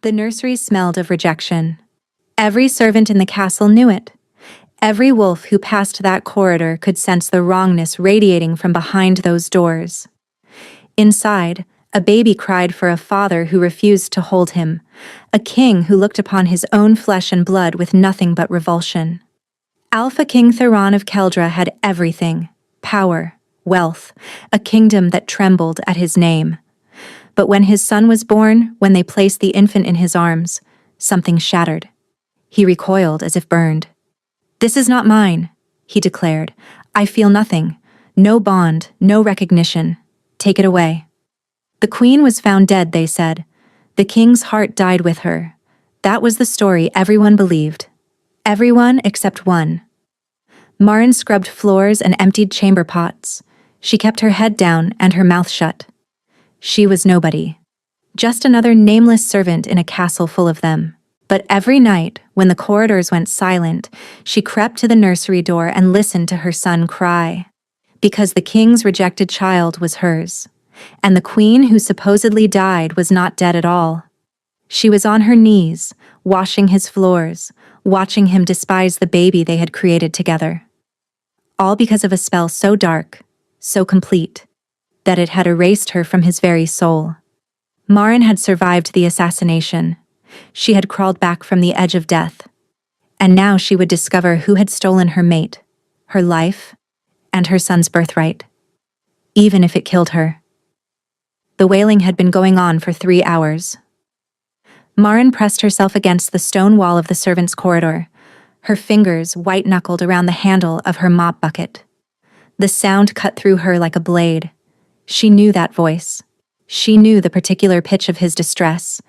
The nursery smelled of rejection. Every servant in the castle knew it. Every wolf who passed that corridor could sense the wrongness radiating from behind those doors. Inside, a baby cried for a father who refused to hold him, a king who looked upon his own flesh and blood with nothing but revulsion. Alpha King Theron of Keldra had everything: power, wealth, a kingdom that trembled at his name. But when his son was born, when they placed the infant in his arms, something shattered. He recoiled as if burned. "This is not mine," he declared. "I feel nothing. No bond, no recognition. Take it away." The queen was found dead, they said. The king's heart died with her. That was the story everyone believed. Everyone except one. Marin scrubbed floors and emptied chamber pots. She kept her head down and her mouth shut. She was nobody. Just another nameless servant in a castle full of them. But every night, when the corridors went silent, she crept to the nursery door and listened to her son cry. Because the king's rejected child was hers. And the queen who supposedly died was not dead at all. She was on her knees, washing his floors, watching him despise the baby they had created together. All because of a spell so dark, so complete, that it had erased her from his very soul. Marin had survived the assassination. She had crawled back from the edge of death. And now she would discover who had stolen her mate, her life, and her son's birthright. Even if it killed her. The wailing had been going on for 3 hours. Marin pressed herself against the stone wall of the servants' corridor, her fingers white-knuckled around the handle of her mop bucket. The sound cut through her like a blade. She knew that voice. She knew the particular pitch of his distress,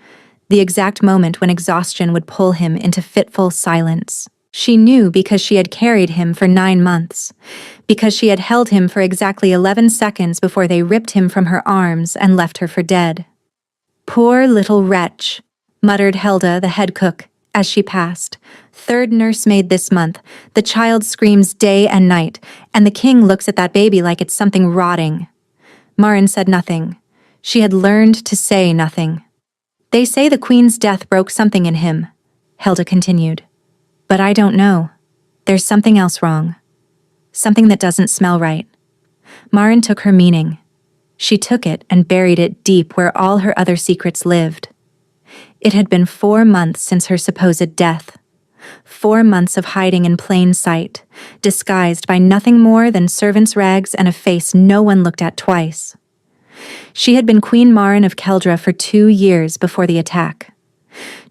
the exact moment when exhaustion would pull him into fitful silence. She knew because she had carried him for 9 months, because she had held him for exactly 11 seconds before they ripped him from her arms and left her for dead. "Poor little wretch," muttered Helda, the head cook, as she passed. "Third nursemaid this month. The child screams day and night, and the king looks at that baby like it's something rotting." Marin said nothing. She had learned to say nothing. "They say the queen's death broke something in him," Helda continued. "But I don't know. There's something else wrong. Something that doesn't smell right." Marin took her meaning. She took it and buried it deep where all her other secrets lived. It had been 4 months since her supposed death. 4 months of hiding in plain sight, disguised by nothing more than servants' rags and a face no one looked at twice. She had been Queen Marin of Keldra for 2 years before the attack.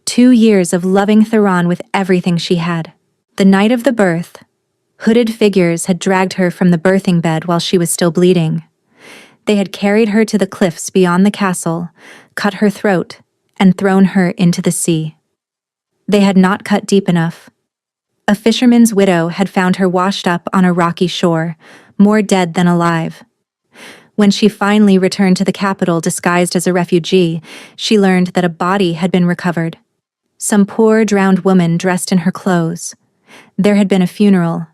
2 years of loving Theron with everything she had. The night of the birth, hooded figures had dragged her from the birthing bed while she was still bleeding. They had carried her to the cliffs beyond the castle, cut her throat, and thrown her into the sea. They had not cut deep enough. A fisherman's widow had found her washed up on a rocky shore, more dead than alive. When she finally returned to the capital disguised as a refugee, she learned that a body had been recovered. Some poor drowned woman dressed in her clothes. There had been a funeral.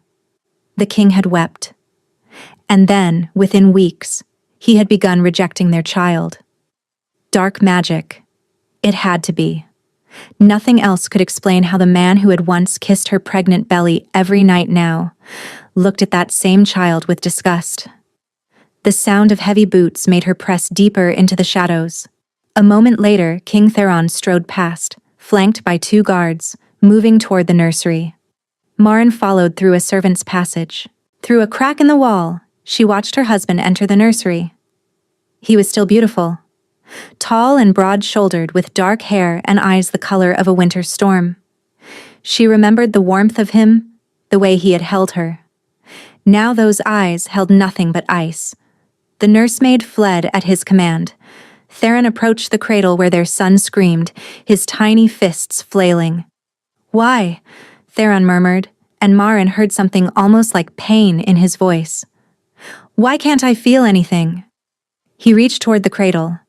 The king had wept. And then, within weeks, he had begun rejecting their child. Dark magic. It had to be. Nothing else could explain how the man who had once kissed her pregnant belly every night now looked at that same child with disgust. The sound of heavy boots made her press deeper into the shadows. A moment later, King Theron strode past, flanked by 2 guards, moving toward the nursery. Marin followed through a servant's passage. Through a crack in the wall, she watched her husband enter the nursery. He was still beautiful. Tall and broad-shouldered with dark hair and eyes the color of a winter storm. She remembered the warmth of him, the way he had held her. Now those eyes held nothing but ice. The nursemaid fled at his command. Theron approached the cradle where their son screamed, his tiny fists flailing. "Why?" Theron murmured, and Marin heard something almost like pain in his voice. "Why can't I feel anything?" He reached toward the cradle.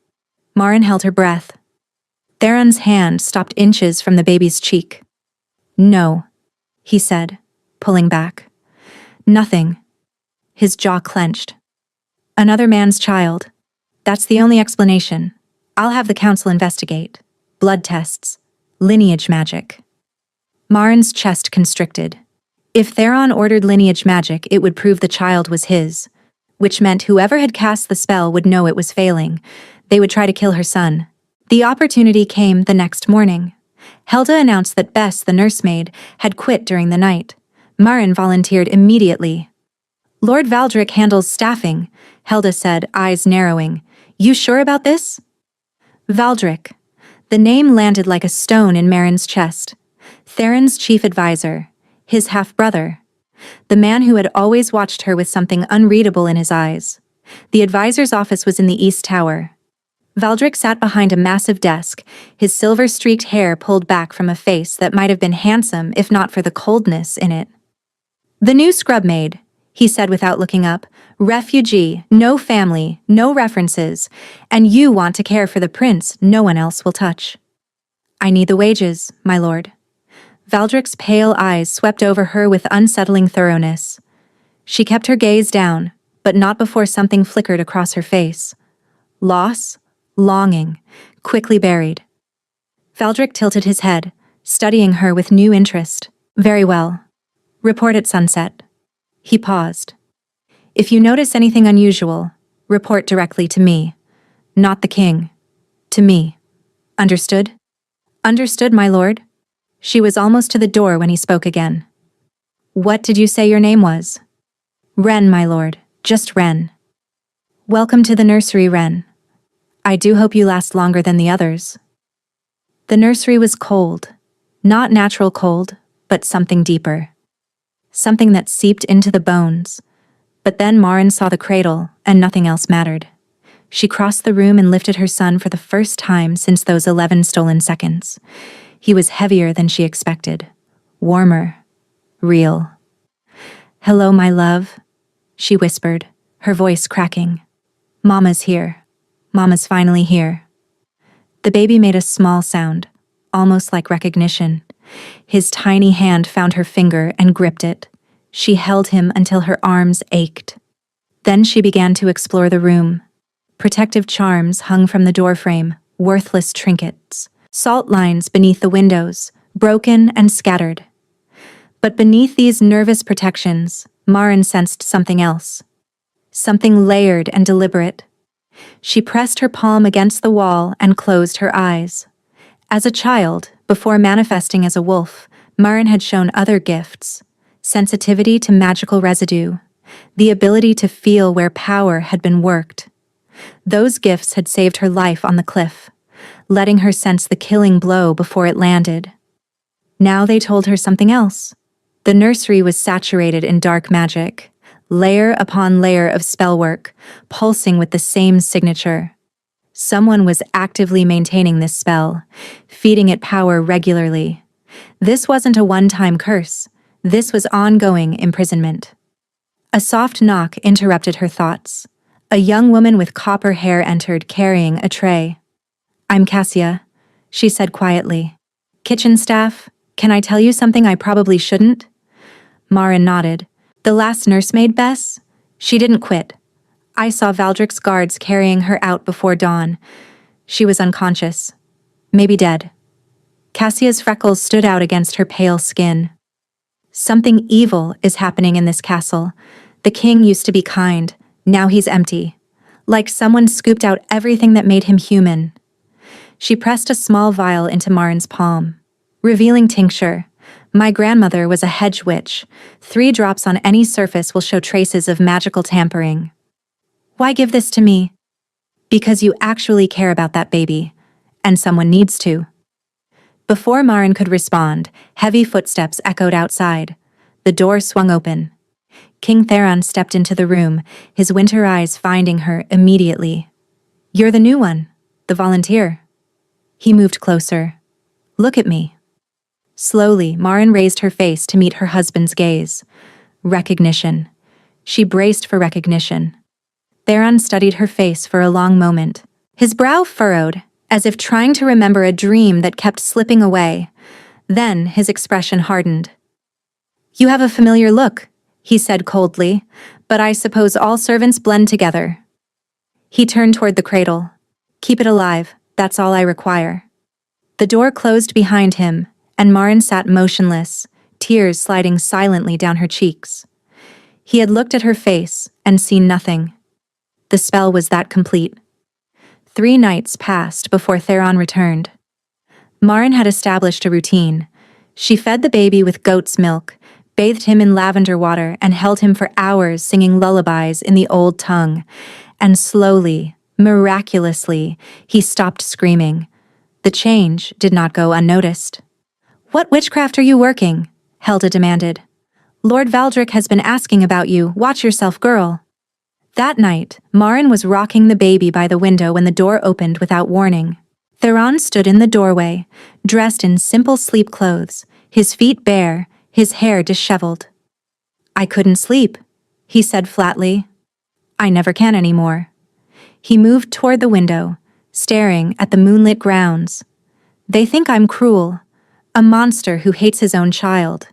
Marin held her breath. Theron's hand stopped inches from the baby's cheek. "No," he said, pulling back. "Nothing." His jaw clenched. "Another man's child. That's the only explanation. I'll have the council investigate. blood tests, lineage magic. Marin's chest constricted. If Theron ordered lineage magic, it would prove the child was his, which meant whoever had cast the spell would know it was failing. They would try to kill her son. The opportunity came the next morning. Helda announced that Bess, the nursemaid, had quit during the night. Marin volunteered immediately. Lord Valdric handles staffing, Helda said, eyes narrowing. You sure about this? Valdric. The name landed like a stone in Marin's chest. Theron's chief advisor, his half-brother. The man who had always watched her with something unreadable in his eyes. The advisor's office was in the East Tower. Valdric sat behind a massive desk, his silver-streaked hair pulled back from a face that might have been handsome if not for the coldness in it. The new scrub maid, he said without looking up, refugee, no family, no references, and you want to care for the prince no one else will touch. I need the wages, my lord. Valdric's pale eyes swept over her with unsettling thoroughness. She kept her gaze down, but not before something flickered across her face. Loss, longing, quickly buried. Valdric tilted his head, studying her with new interest. Very well. Report at sunset. He paused. If you notice anything unusual, report directly to me. Not the king. To me. Understood? Understood, my lord. She was almost to the door when he spoke again. What did you say your name was? Wren, my lord. Just Wren. Welcome to the nursery, Wren. I do hope you last longer than the others. The nursery was cold. Not natural cold, but something deeper. Something that seeped into the bones. But then Marin saw the cradle, and nothing else mattered. She crossed the room and lifted her son for the first time since those 11 stolen seconds. He was heavier than she expected. Warmer. Real. Hello, my love, she whispered, her voice cracking. Mama's here. Mama's finally here. The baby made a small sound, almost like recognition. His tiny hand found her finger and gripped it. She held him until her arms ached. Then she began to explore the room. Protective charms hung from the doorframe, worthless trinkets. Salt lines beneath the windows, broken and scattered. But beneath these nervous protections, Marin sensed something else. Something layered and deliberate. She pressed her palm against the wall and closed her eyes. As a child, before manifesting as a wolf, Marin had shown other gifts. Sensitivity to magical residue. The ability to feel where power had been worked. Those gifts had saved her life on the cliff, letting her sense the killing blow before it landed. Now they told her something else. The nursery was saturated in dark magic, layer upon layer of spellwork, pulsing with the same signature. Someone was actively maintaining this spell, feeding it power regularly. This wasn't a one-time curse. This was ongoing imprisonment. A soft knock interrupted her thoughts. A young woman with copper hair entered carrying a tray. I'm Cassia, she said quietly. Kitchen staff, can I tell you something I probably shouldn't? Marin nodded. The last nursemaid, Bess? She didn't quit. I saw Valdric's guards carrying her out before dawn. She was unconscious. Maybe dead. Cassia's freckles stood out against her pale skin. Something evil is happening in this castle. The king used to be kind. Now he's empty. Like someone scooped out everything that made him human. She pressed a small vial into Marin's palm. Revealing tincture. My grandmother was a hedge witch. 3 drops on any surface will show traces of magical tampering. Why give this to me? Because you actually care about that baby. And someone needs to. Before Marin could respond, heavy footsteps echoed outside. The door swung open. King Theron stepped into the room, his winter eyes finding her immediately. You're the new one, the volunteer. He moved closer. Look at me. Slowly, Marin raised her face to meet her husband's gaze. Recognition. She braced for recognition. Theron studied her face for a long moment. His brow furrowed, as if trying to remember a dream that kept slipping away. Then his expression hardened. You have a familiar look, he said coldly, but I suppose all servants blend together. He turned toward the cradle. Keep it alive, that's all I require. The door closed behind him, and Marin sat motionless, tears sliding silently down her cheeks. He had looked at her face and seen nothing. The spell was that complete. 3 nights passed before Theron returned. Marin had established a routine. She fed the baby with goat's milk, bathed him in lavender water, and held him for hours singing lullabies in the old tongue. And slowly, miraculously, he stopped screaming. The change did not go unnoticed. "What witchcraft are you working?" Helda demanded. "Lord Valdric has been asking about you. Watch yourself, girl." That night, Marin was rocking the baby by the window when the door opened without warning. Theron stood in the doorway, dressed in simple sleep clothes, his feet bare, his hair disheveled. "I couldn't sleep," he said flatly. "I never can anymore." He moved toward the window, staring at the moonlit grounds. "They think I'm cruel, a monster who hates his own child."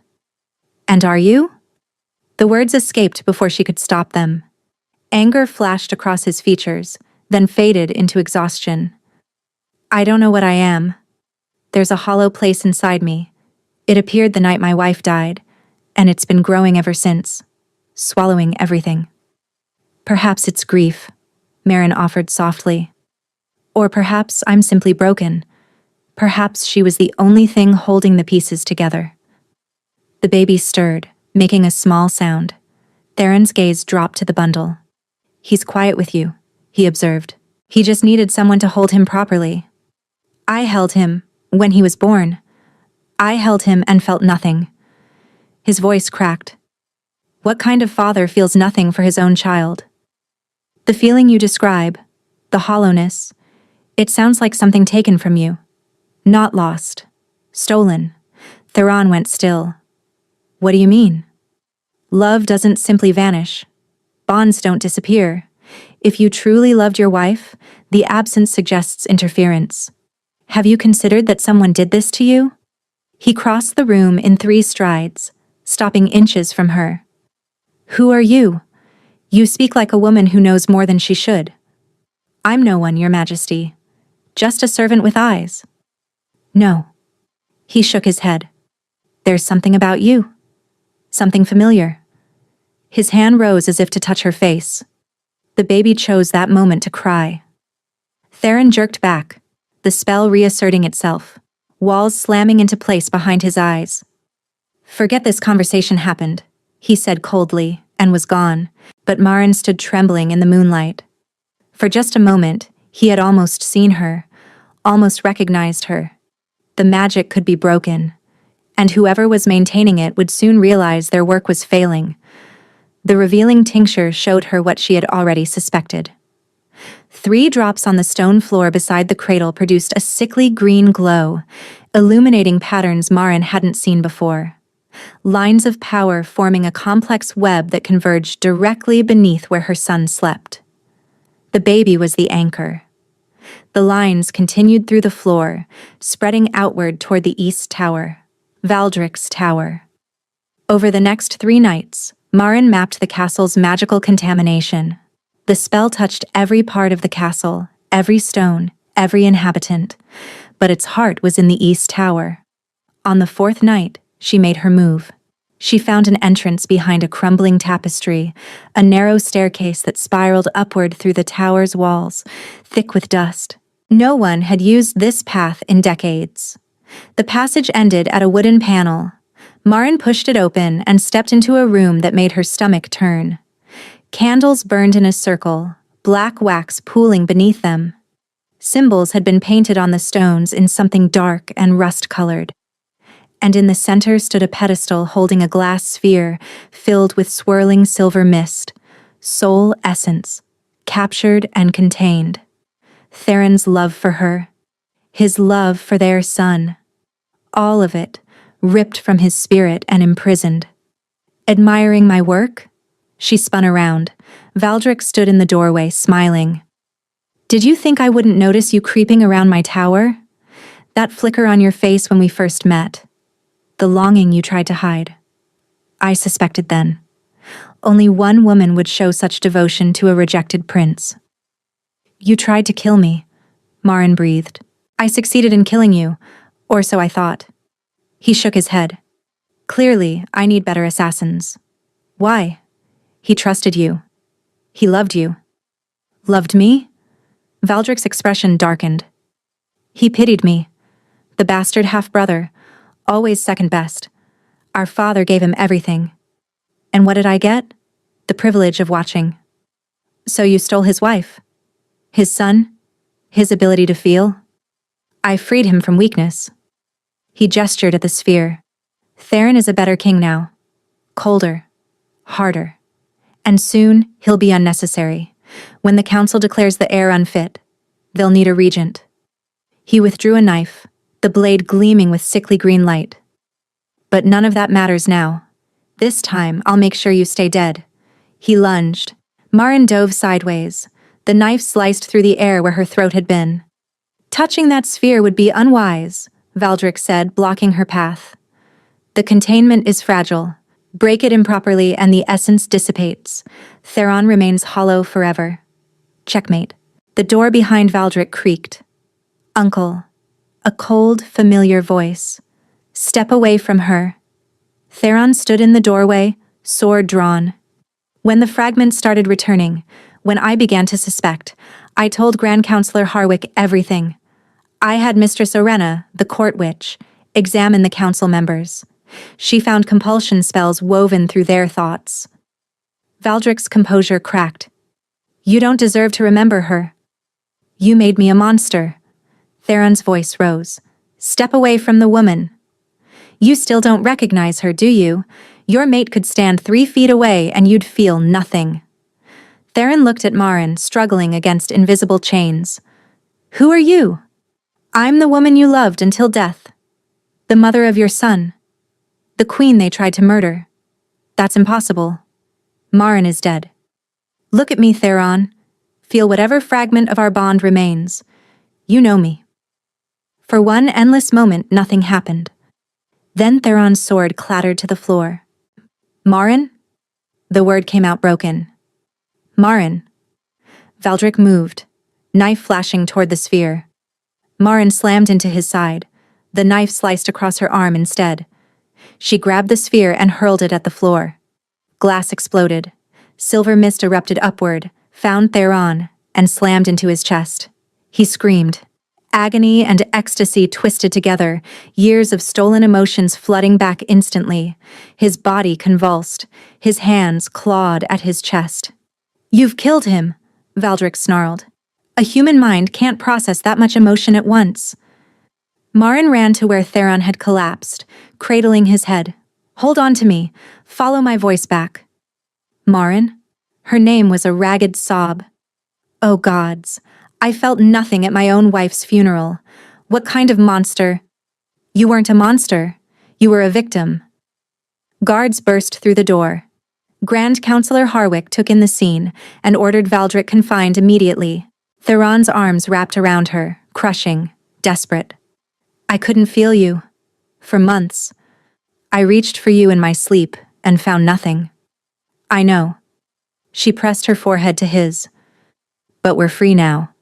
"And are you?" The words escaped before she could stop them. Anger flashed across his features, then faded into exhaustion. "I don't know what I am. There's a hollow place inside me. It appeared the night my wife died, and it's been growing ever since, swallowing everything." "Perhaps it's grief," Marin offered softly. "Or perhaps I'm simply broken. Perhaps she was the only thing holding the pieces together." The baby stirred, making a small sound. Theron's gaze dropped to the bundle. "He's quiet with you," he observed. "He just needed someone to hold him properly. I held him when he was born. I held him and felt nothing." His voice cracked. "What kind of father feels nothing for his own child?" "The feeling you describe, the hollowness, it sounds like something taken from you. Not lost. Stolen." Theron went still. "What do you mean?" "Love doesn't simply vanish. Bonds don't disappear. If you truly loved your wife, the absence suggests interference. Have you considered that someone did this to you?" He crossed the room in 3 strides, stopping inches from her. "Who are you? You speak like a woman who knows more than she should." "I'm no one, Your Majesty. Just a servant with eyes." "No." He shook his head. "There's something about you. Something familiar." His hand rose as if to touch her face. The baby chose that moment to cry. Theron jerked back, the spell reasserting itself, walls slamming into place behind his eyes. "Forget this conversation happened," he said coldly, and was gone, but Marin stood trembling in the moonlight. For just a moment, he had almost seen her, almost recognized her. The magic could be broken, and whoever was maintaining it would soon realize their work was failing. The revealing tincture showed her what she had already suspected. 3 drops on the stone floor beside the cradle produced a sickly green glow, illuminating patterns Marin hadn't seen before. Lines of power forming a complex web that converged directly beneath where her son slept. The baby was the anchor. The lines continued through the floor, spreading outward toward the east tower, Valdric's tower. Over the next 3 nights, Marin mapped the castle's magical contamination. The spell touched every part of the castle, every stone, every inhabitant, but its heart was in the east tower. On the 4th night, she made her move. She found an entrance behind a crumbling tapestry, a narrow staircase that spiraled upward through the tower's walls, thick with dust. No one had used this path in decades. The passage ended at a wooden panel. Marin pushed it open and stepped into a room that made her stomach turn. Candles burned in a circle, black wax pooling beneath them. Symbols had been painted on the stones in something dark and rust-colored. And in the center stood a pedestal holding a glass sphere filled with swirling silver mist, soul essence, captured and contained. Theron's love for her, his love for their son, all of it, ripped from his spirit and imprisoned. "Admiring my work?" She spun around. Valdric stood in the doorway, smiling. "Did you think I wouldn't notice you creeping around my tower? That flicker on your face when we first met. The longing you tried to hide. I suspected then. Only one woman would show such devotion to a rejected prince." "You tried to kill me," Marin breathed. "I succeeded in killing you, Or so I thought. He shook his head. Clearly, I need better assassins. Why? He trusted you. He loved you. Loved me? Valdrick's expression darkened. He pitied me. The bastard half-brother, always second best. Our father gave him everything. And what did I get? The privilege of watching. So you stole his wife? His son? His ability to feel? I freed him from weakness. He gestured at the sphere. Theron is a better king now. Colder. Harder. And soon, he'll be unnecessary. When the council declares the heir unfit, they'll need a regent. He withdrew a knife, the blade gleaming with sickly green light. But none of that matters now. This time, I'll make sure you stay dead. He lunged. Marin dove sideways. The knife sliced through the air where her throat had been. Touching that sphere would be unwise, Valdrick said, blocking her path. The containment is fragile. Break it improperly and the essence dissipates. Theron remains hollow forever. Checkmate. The door behind Valdrick creaked. Uncle. A cold, familiar voice. Step away from her. Theron stood in the doorway, sword drawn. When the fragments started returning, when I began to suspect, I told Grand Counselor Harwick everything. I had Mistress Orenna, the court witch, examine the council members. She found compulsion spells woven through their thoughts. Valdrick's composure cracked. You don't deserve to remember her. You made me a monster. Theron's voice rose. Step away from the woman. You still don't recognize her, do you? Your mate could stand 3 feet away and you'd feel nothing. Theron looked at Marin, struggling against invisible chains. Who are you? I'm the woman you loved until death. The mother of your son. The queen they tried to murder. That's impossible. Marin is dead. Look at me, Theron. Feel whatever fragment of our bond remains. You know me. For one endless moment, nothing happened. Then Theron's sword clattered to the floor. Marin? The word came out broken. Marin. Valdrick moved, knife flashing toward the sphere. Marin slammed into his side. The knife sliced across her arm instead. She grabbed the sphere and hurled it at the floor. Glass exploded. Silver mist erupted upward, found Theron, and slammed into his chest. He screamed. Agony and ecstasy twisted together, years of stolen emotions flooding back instantly. His body convulsed, his hands clawed at his chest. You've killed him, Valdrick snarled. A human mind can't process that much emotion at once. Marin ran to where Theron had collapsed, cradling his head. Hold on to me. Follow my voice back. Marin? Her name was a ragged sob. Oh gods. I felt nothing at my own wife's funeral. What kind of monster? You weren't a monster. You were a victim. Guards burst through the door. Grand Counselor Harwick took in the scene and ordered Valdrick confined immediately. Theron's arms wrapped around her, crushing, desperate. I couldn't feel you. For months. I reached for you in my sleep and found nothing. I know. She pressed her forehead to his. But we're free now.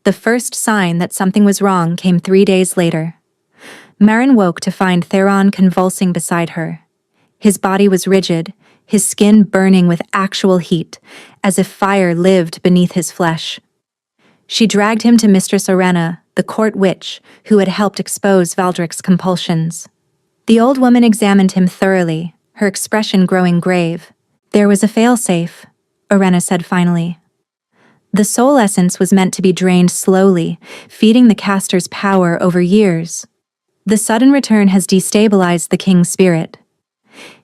The first sign that something was wrong came 3 days later. Marin woke to find Theron convulsing beside her. His body was rigid, his skin burning with actual heat, as if fire lived beneath his flesh. She dragged him to Mistress Orenna, the court witch, who had helped expose Valdrick's compulsions. The old woman examined him thoroughly, her expression growing grave. There was a failsafe, Orenna said finally. The soul essence was meant to be drained slowly, feeding the caster's power over years. The sudden return has destabilized the king's spirit.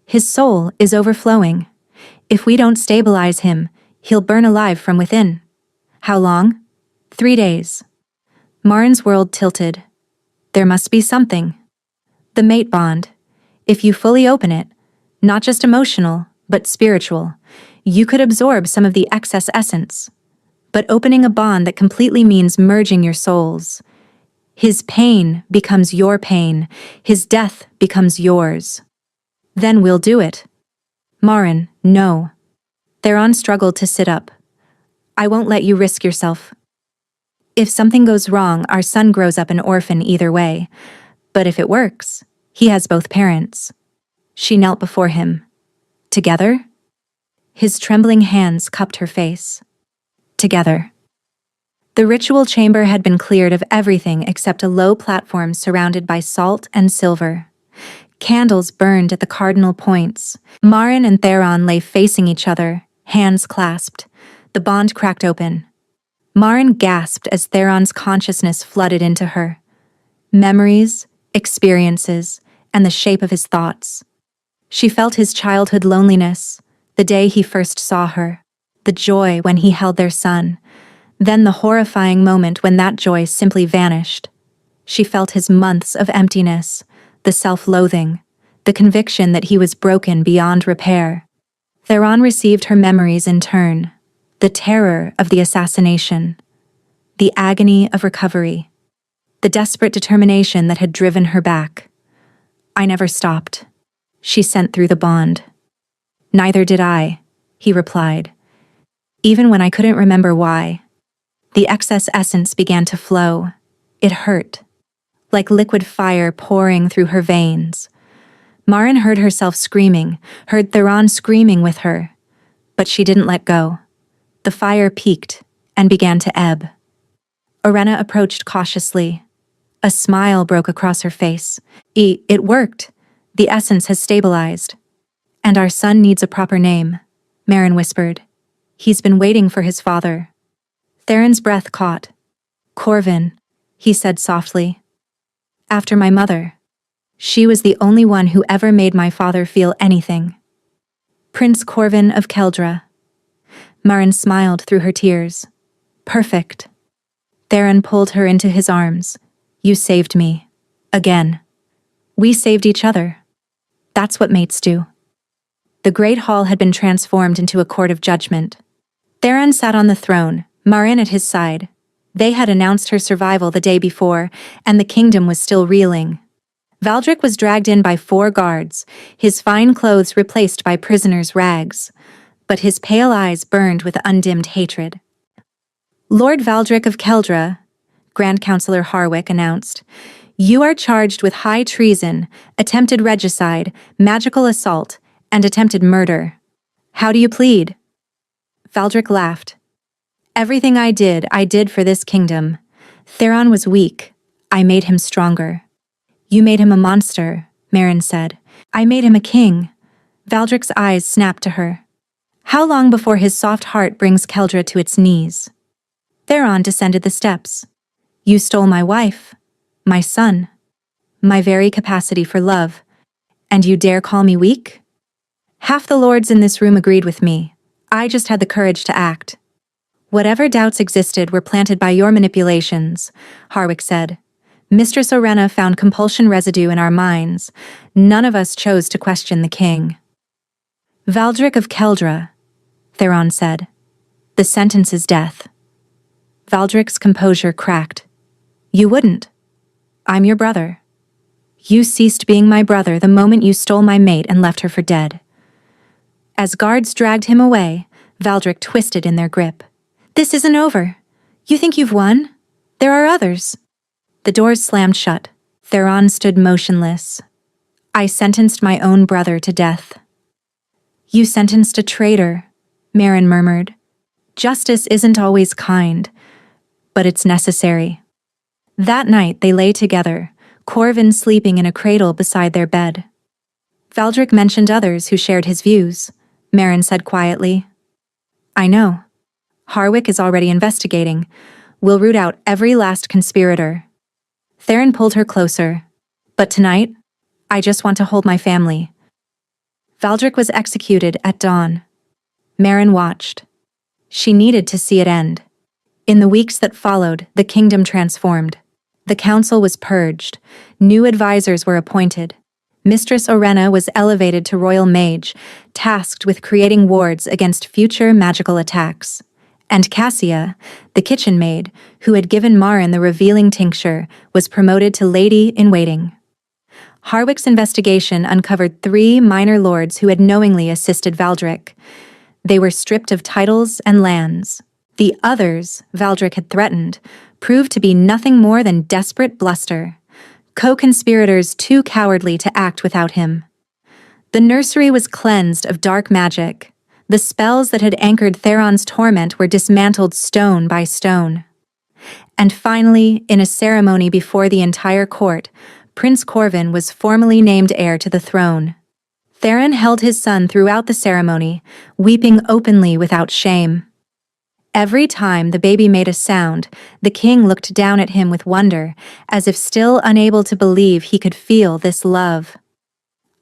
His soul is overflowing. If we don't stabilize him, he'll burn alive from within. How long? 3 days. Marin's world tilted. There must be something. The mate bond. If you fully open it, not just emotional, but spiritual, you could absorb some of the excess essence. But opening a bond that completely means merging your souls. His pain becomes your pain. His death becomes yours. Then we'll do it. Marin, no. Theron struggled to sit up. I won't let you risk yourself. If something goes wrong, our son grows up an orphan either way. But if it works, he has both parents. She knelt before him. Together? His trembling hands cupped her face. Together. The ritual chamber had been cleared of everything except a low platform surrounded by salt and silver. Candles burned at the cardinal points. Marin and Theron lay facing each other, hands clasped. The bond cracked open. Marin gasped as Theron's consciousness flooded into her. Memories, experiences, and the shape of his thoughts. She felt his childhood loneliness, the day he first saw her, the joy when he held their son, then the horrifying moment when that joy simply vanished. She felt his months of emptiness, the self-loathing, the conviction that he was broken beyond repair. Theron received her memories in turn, the terror of the assassination, the agony of recovery, the desperate determination that had driven her back. I never stopped, she sent through the bond. Neither did I, he replied, even when I couldn't remember why. The excess essence began to flow. It hurt, like liquid fire pouring through her veins. Marin heard herself screaming, heard Theron screaming with her, but she didn't let go. The fire peaked and began to ebb. Orenna approached cautiously. A smile broke across her face. It worked. The essence has stabilized. And our son needs a proper name, Marin whispered. He's been waiting for his father. Theron's breath caught. Corvin, he said softly. After my mother. She was the only one who ever made my father feel anything. Prince Corvin of Keldra. Marin smiled through her tears. Perfect. Theron pulled her into his arms. You saved me. Again. We saved each other. That's what mates do. The great hall had been transformed into a court of judgment. Theron sat on the throne, Marin at his side. They had announced her survival the day before, and the kingdom was still reeling. Valdric was dragged in by 4 guards, his fine clothes replaced by prisoners' rags, but his pale eyes burned with undimmed hatred. Lord Valdric of Keldra, Grand Councillor Harwick announced, you are charged with high treason, attempted regicide, magical assault, and attempted murder. How do you plead? Valdric laughed. Everything I did for this kingdom. Theron was weak. I made him stronger. You made him a monster, Marin said. I made him a king. Valdric's eyes snapped to her. How long before his soft heart brings Keldra to its knees? Theron descended the steps. You stole my wife, my son, my very capacity for love, and you dare call me weak? Half the lords in this room agreed with me. I just had the courage to act. Whatever doubts existed were planted by your manipulations, Harwick said. Mistress Orenna found compulsion residue in our minds. None of us chose to question the king. Valdric of Keldra, Theron said. The sentence is death. Valdric's composure cracked. You wouldn't. I'm your brother. You ceased being my brother the moment you stole my mate and left her for dead. As guards dragged him away, Valdric twisted in their grip. This isn't over. You think you've won? There are others. The doors slammed shut. Theron stood motionless. I sentenced my own brother to death. You sentenced a traitor, Marin murmured. Justice isn't always kind, but it's necessary. That night they lay together, Corvin sleeping in a cradle beside their bed. Valdric mentioned others who shared his views, Marin said quietly. I know. Harwick is already investigating. We'll root out every last conspirator. Theron pulled her closer. But tonight, I just want to hold my family. Valdric was executed at dawn. Marin watched. She needed to see it end. In the weeks that followed, the kingdom transformed. The council was purged. New advisors were appointed. Mistress Orenna was elevated to royal mage, tasked with creating wards against future magical attacks. And Cassia, the kitchen maid, who had given Marin the revealing tincture, was promoted to lady-in-waiting. Harwick's investigation uncovered 3 minor lords who had knowingly assisted Valdric. They were stripped of titles and lands. The others Valdric had threatened proved to be nothing more than desperate bluster. co-conspirators too cowardly to act without him. The nursery was cleansed of dark magic. The spells that had anchored Theron's torment were dismantled stone by stone. And finally, in a ceremony before the entire court, Prince Corvin was formally named heir to the throne. Theron held his son throughout the ceremony, weeping openly without shame. Every time the baby made a sound, the king looked down at him with wonder, as if still unable to believe he could feel this love.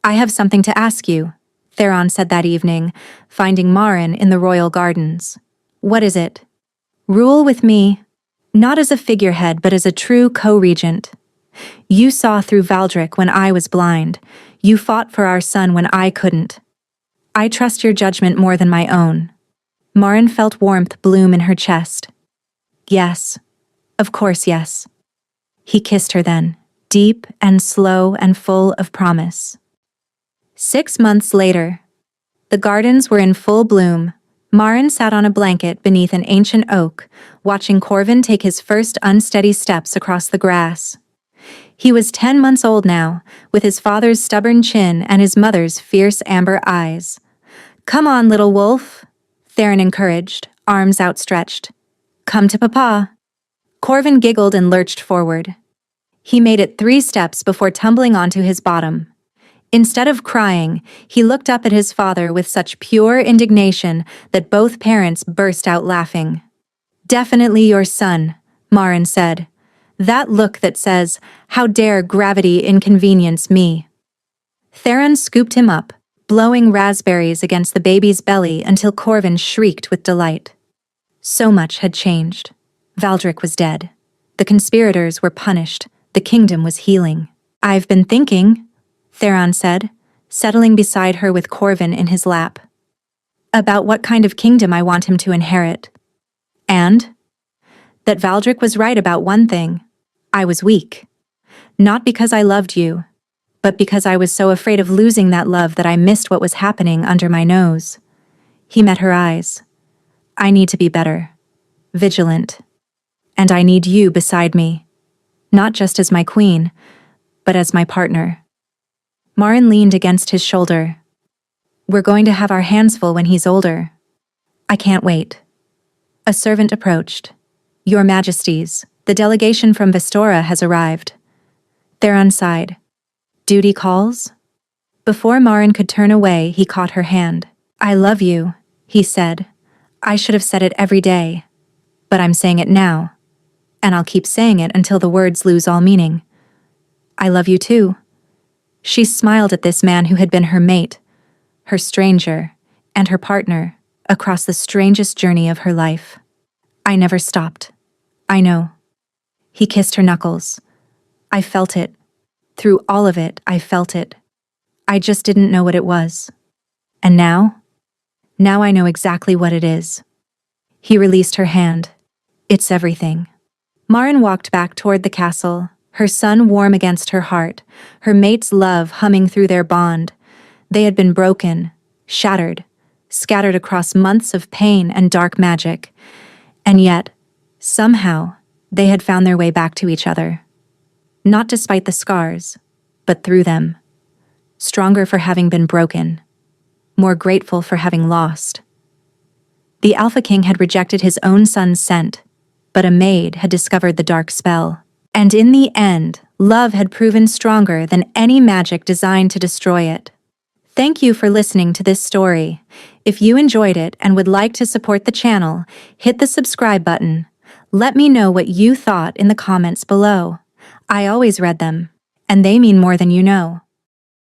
"I have something to ask you," Theron said that evening, finding Marin in the royal gardens. "What is it?" "Rule with me, not as a figurehead but as a true co-regent. You saw through Valdric when I was blind. You fought for our son when I couldn't. I trust your judgment more than my own." Marin felt warmth bloom in her chest. "Yes, of course yes." He kissed her then, deep and slow and full of promise. 6 months later, the gardens were in full bloom. Marin sat on a blanket beneath an ancient oak, watching Corvin take his first unsteady steps across the grass. He was 10 months old now, with his father's stubborn chin and his mother's fierce amber eyes. "Come on, little wolf," Theron encouraged, arms outstretched. "Come to Papa." Corvin giggled and lurched forward. He made it 3 steps before tumbling onto his bottom. Instead of crying, he looked up at his father with such pure indignation that both parents burst out laughing. "Definitely your son," Marin said. "That look that says, 'How dare gravity inconvenience me?'" Theron scooped him up, blowing raspberries against the baby's belly until Corvin shrieked with delight. So much had changed. Valdric was dead. The conspirators were punished. The kingdom was healing. "I've been thinking," Theron said, settling beside her with Corvin in his lap, "about what kind of kingdom I want him to inherit. And that Valdric was right about one thing. I was weak. Not because I loved you, but because I was so afraid of losing that love that I missed what was happening under my nose." He met her eyes. "I need to be better. Vigilant. And I need you beside me. Not just as my queen, but as my partner." Marin leaned against his shoulder. "We're going to have our hands full when he's older. I can't wait." A servant approached. "Your Majesties, the delegation from Vestora has arrived." Theron sighed. "Duty calls?" Before Marin could turn away, he caught her hand. "I love you," he said. "I should have said it every day. But I'm saying it now. And I'll keep saying it until the words lose all meaning. I love you too." She smiled at this man who had been her mate, her stranger, and her partner across the strangest journey of her life. "I never stopped. I know." He kissed her knuckles. "I felt it. Through all of it, I felt it. I just didn't know what it was. And now? Now I know exactly what it is." He released her hand. "It's everything." Marin walked back toward the castle, her son warm against her heart, her mate's love humming through their bond. They had been broken, shattered, scattered across months of pain and dark magic. And yet, somehow, they had found their way back to each other. Not despite the scars, but through them. Stronger for having been broken. More grateful for having lost. The Alpha King had rejected his own son's scent, but a maid had discovered the dark spell. And in the end, love had proven stronger than any magic designed to destroy it. Thank you for listening to this story. If you enjoyed it and would like to support the channel, hit the subscribe button. Let me know what you thought in the comments below. I always read them, and they mean more than you know.